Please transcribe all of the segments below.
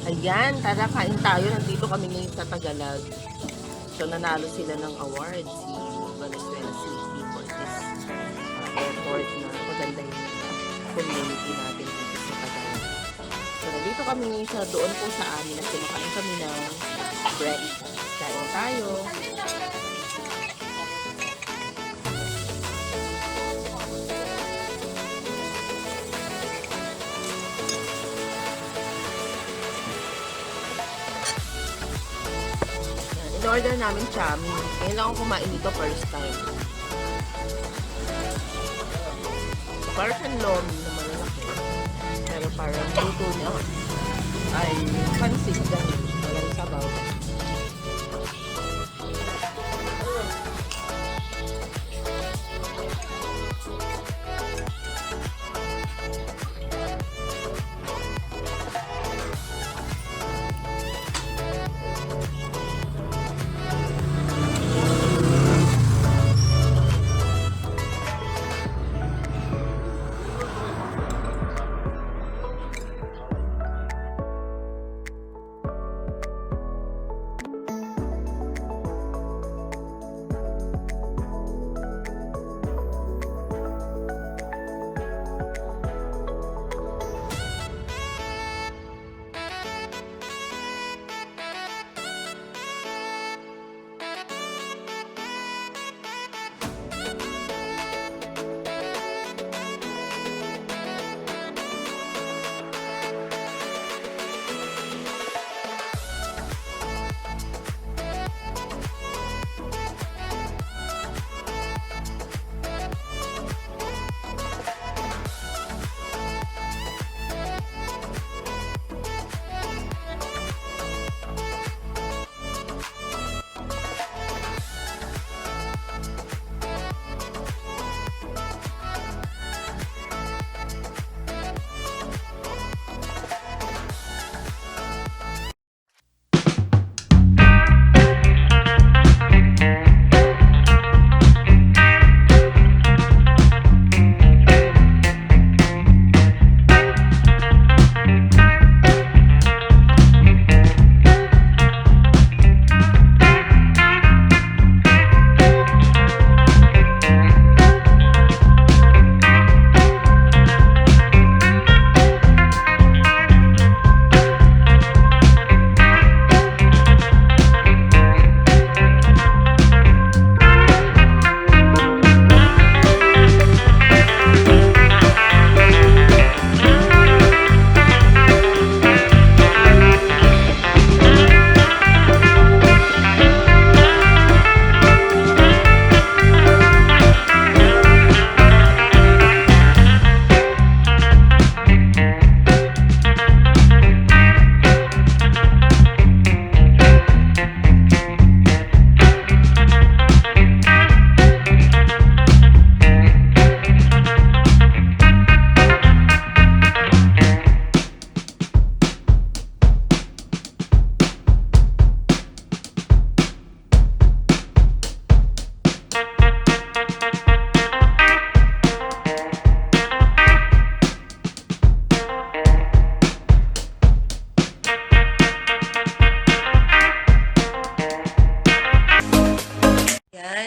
Ayan, tara kain tayo. Nandito kami ngayon sa Tagalog. So, nanalo sila ng award si Valenzuela City for this effort na maganda yung community natin dito sa Tagalog. So, nandito kami ngayon sa doon po sa amin at kumakain kami ng breakfast. Kain tayo. In-order namin chami. Ngayon lang ako kumain dito first time. Parang siyang lomi na malalaki. Pero parang luto niya ay pansit ganun. Walang sabaw.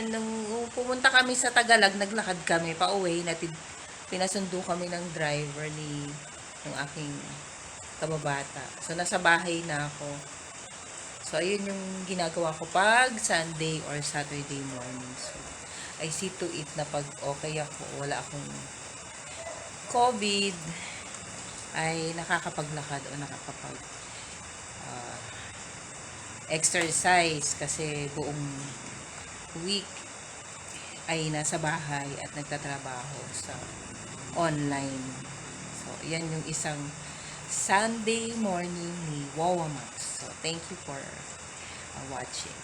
Nung pumunta kami sa Tagalog, naglakad kami pauwi, pinasundo kami ng driver ng aking kababata. So, nasa bahay na ako. So, ayun yung ginagawa ko pag Sunday or Saturday morning. So, I see to it na pag okay ako, wala akong COVID, ay nakakapaglakad o nakakapag exercise kasi buong week ay nasa bahay at nagtatrabaho sa online. So, yan yung isang Sunday morning ni Wawa Max. So, thank you for watching.